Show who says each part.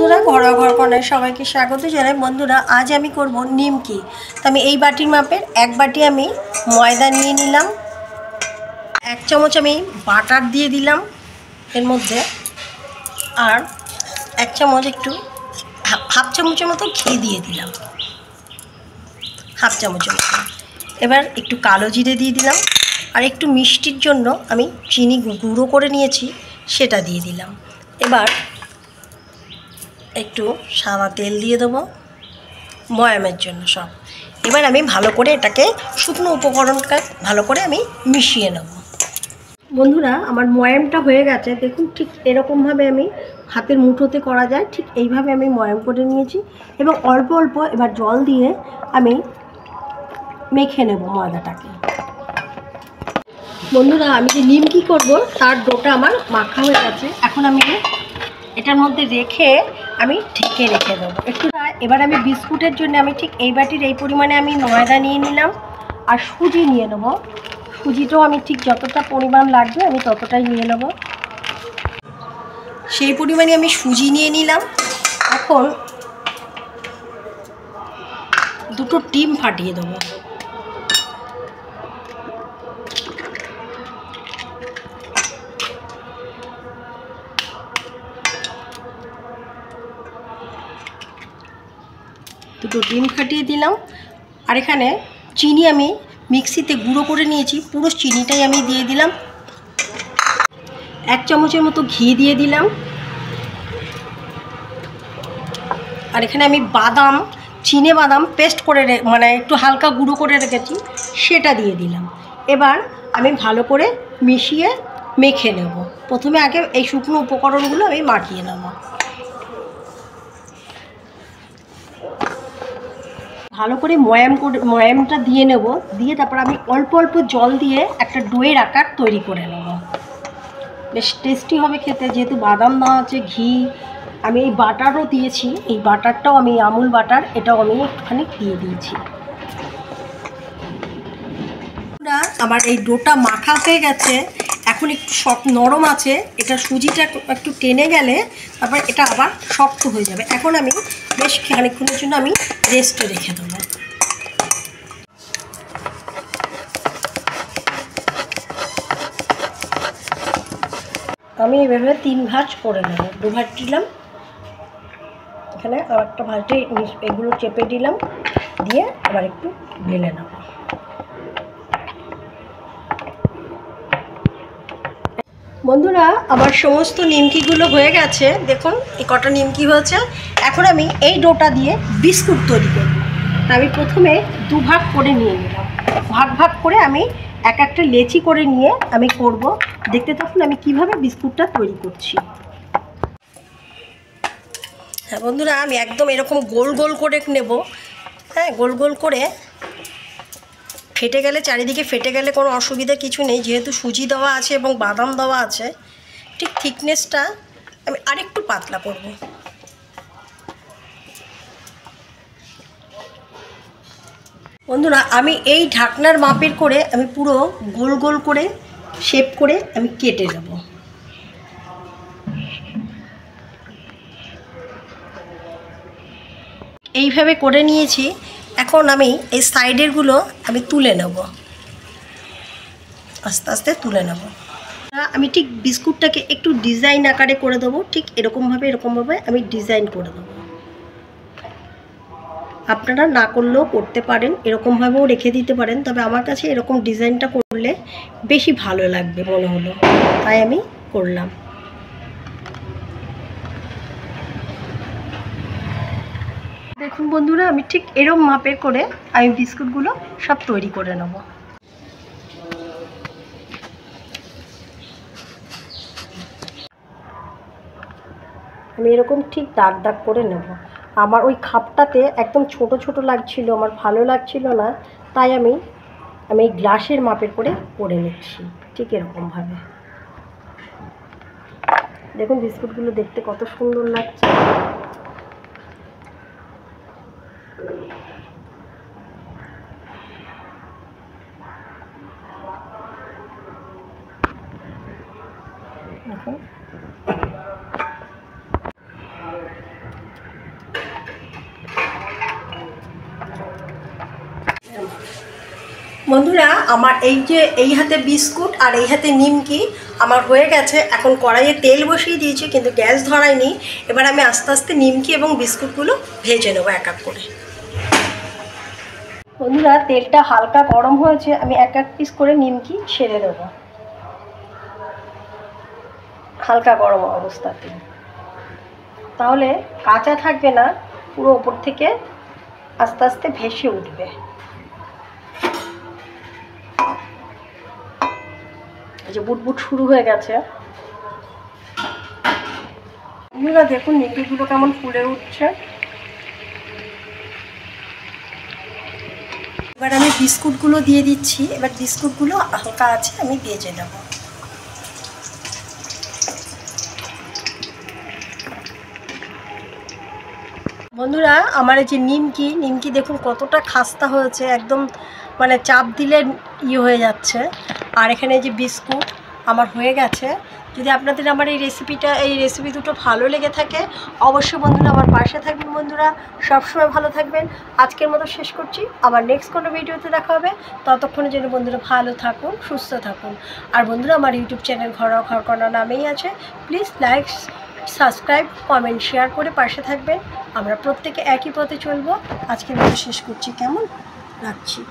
Speaker 1: বন্ধুরা, ঘরোয়া ঘরকন্যায় সবাইকে স্বাগত জানাই। বন্ধুরা, আজ আমি করব নিমকি। তো আমি এই বাটির মাপের এক বাটি আমি ময়দা নিয়ে নিলাম, এক চামচ আমি বাটার দিয়ে দিলাম এর মধ্যে, আর এক চামচ একটু হাফ চামচের মতো ঘি দিয়ে দিলাম, হাফ চামচের মতো। এবার একটু কালো জিরে দিয়ে দিলাম, আর একটু মিষ্টির জন্য আমি চিনি গুঁড়ো করে নিয়েছি সেটা দিয়ে দিলাম। এবার একটু সাদা তেল দিয়ে দেবো ময়ামের জন্য সব। এবার আমি ভালো করে এটাকে শুকনো উপকরণটা ভালো করে আমি মিশিয়ে নেব। বন্ধুরা, আমার ময়ামটা হয়ে গেছে, দেখুন ঠিক এরকমভাবে আমি হাতের মুঠোতে করা যায়, ঠিক এইভাবে আমি ময়াম করে নিয়েছি। এবং অল্প অল্প এবার জল দিয়ে আমি মেখে নেব ময়দাটাকে। বন্ধুরা, আমি যে নিমকি করব তার ডোটা আমার মাখা হয়ে গেছে। এখন আমি এটার মধ্যে রেখে আমি ঢেকে রেখে দেবো একটু। এবার আমি বিস্কুটের জন্য আমি ঠিক এই বাটির এই পরিমাণে আমি ময়দা নিয়ে নিলাম, আর সুজি নিয়ে নেবো। সুজিটাও আমি ঠিক যতটা পরিমাণ লাগবে আমি ততটাই নিয়ে নেব, সেই পরিমাণে আমি সুজি নিয়ে নিলাম। এখন দুটো ডিম ফাটিয়ে দেবো। দুটো ডিম ফাটিয়ে দিলাম, আর এখানে চিনি আমি মিক্সিতে গুঁড়ো করে নিয়েছি, পুরো চিনিটাই আমি দিয়ে দিলাম। এক চামচের মতো ঘি দিয়ে দিলাম, আর এখানে আমি বাদাম, চিনে বাদাম পেস্ট করে মানে একটু হালকা গুঁড়ো করে রেখেছি সেটা দিয়ে দিলাম। এবার আমি ভালো করে মিশিয়ে মেখে নেব। প্রথমে আগে এই শুকনো উপকরণগুলো আমি মাখিয়ে নেব। ভালো করে ময়ামটা দিয়ে নেব, দিয়ে তারপর আমি অল্প অল্প জল দিয়ে একটা ডোয়ের আকার তৈরি করে নেব। বেশ টেস্টি হবে খেতে, যেহেতু বাদাম দেওয়া আছে, ঘি, আমি এই বাটারও দিয়েছি। এই বাটারটাও আমি আমুল বাটার, এটাও আমি একটুখানি দিয়ে দিয়েছি। আমার এই ডোটা মাখা হয়ে গেছে, এখন একটু নরম আছে। এটা সুজিটা একটু টেনে গেলে তারপর এটা আবার শক্ত হয়ে যাবে। এখন আমি বেশ খানিকক্ষণের জন্য আমি রেস্টে রেখে দেবো। আমি এভাবে 3 ভাঁজ করে নেব। 2 ভাঁজ দিলাম, এখানে আর একটা ভাঁজে এগুলো চেপে দিলাম, দিয়ে আবার একটু ঢেলে নেব। বন্ধুরা, আমার সমস্ত নিমকিগুলো হয়ে গেছে, দেখুন এই কটা নিমকি হয়েছে। এখন আমি এই ডোটা দিয়ে বিস্কুট তৈরি করব। আমি প্রথমে 2 ভাগ করে নিয়ে নিলাম, ভাগ ভাগ করে আমি এক একটা লেচি করে নিয়ে আমি করব। দেখতে থাকুন আমি কিভাবে বিস্কুটটা তৈরি করছি। হ্যাঁ বন্ধুরা, আমি একদম এরকম গোল গোল করে নেব। হ্যাঁ, গোল গোল করে, ফেটে গেলে চারিদিকে ফেটে গেলে কোনো অসুবিধা কিছু নেই, যেহেতু সুজি দেওয়া আছে এবং বাদাম দেওয়া আছে। ঠিক থিকনেসটা আমি আরেকটু পাতলা করব। বন্ধুরা, আমি এই ঢাকনার মাপের করে আমি পুরো গোল গোল করে শেপ করে আমি কেটে নেব। এইভাবে করে নিয়েছি। এখন আমি এই সাইডেরগুলো আমি তুলে নেব, আস্তে আস্তে তুলে নেব। আমি ঠিক বিস্কুটটাকে একটু ডিজাইন আকারে করে দেবো, ঠিক এরকমভাবে আমি ডিজাইন করে দেবো। আপনারা না করলেও করতে পারেন, এরকমভাবেও রেখে দিতে পারেন, তবে আমার কাছে এরকম ডিজাইনটা করলে বেশি ভালো লাগবে মনে হলো, তাই আমি করলাম। দেখুন বন্ধুরা, আমি ঠিক এরকম মাপের করে আমি বিস্কুটগুলো সব তৈরি করে নেব। আমি এরকম ঠিক দাগ দাগ করে নেব। আমার ওই খাপটাতে একদম ছোট ছোট লাগছিল, আমার ভালো লাগছিল না, তাই আমি গ্লাসের মাপের করে নিচ্ছি ঠিক এরকমভাবে। দেখুন বিস্কুটগুলো দেখতে কত সুন্দর লাগছে। দেখুন বন্ধুরা আমার এই হাতে বিস্কুট আর এই হাতে নিমকি আমার হয়ে গেছে। এখন কড়াইয়ে তেল বসিয়ে দিয়েছি কিন্তু গ্যাস ধরায়নি। এবার আমি আস্তে আস্তে নিমকি এবং বিস্কুটগুলো ভেজে নেবো এক এক করে। বন্ধুরা তেলটা হালকা গরম হয়েছে, আমি এক এক পিস করে নিমকি ছেড়ে দেবো হালকা গরম অবস্থাতে, তাহলে কাঁচা থাকবে না, পুরো ওপর থেকে আস্তে আস্তে ভেসে উঠবে। এই যে বুটবুট শুরু হয়ে গেছে। বন্ধুরা দেখুন নিমকিগুলো কেমন ফুলে উঠছে। এবার আমি বিস্কুটগুলো দিয়ে দিচ্ছি। এবার বিস্কুটগুলো হালকা আছে আমি ভেজে নেব। বন্ধুরা আমার এই যে নিমকি দেখুন কতটা খাস্তা হয়েছে, একদম মানে চাপ দিলে হয়ে যাচ্ছে। আর এখানে যে বিস্কুট আমার হয়ে গেছে। যদি আপনাদের আমার এই রেসিপি দুটো ভালো লেগে থাকে অবশ্যই বন্ধুরা আমার পাশে থাকবেন। বন্ধুরা সবসময় ভালো থাকবেন। আজকের মতো শেষ করছি, আবার নেক্সট কোনো ভিডিওতে দেখা হবে। ততক্ষণের জন্য বন্ধুরা ভালো থাকুন, সুস্থ থাকুন। আর বন্ধুরা আমার ইউটিউব চ্যানেল ঘরোয়া ঘরকন্যা নামেই আছে। Please like, subscribe, comment, share করে পাশে থাকবেন। আমরা প্রত্যেকে একই পথে চলবো। আজকের মতো শেষ করছি, কেমন রাখছি।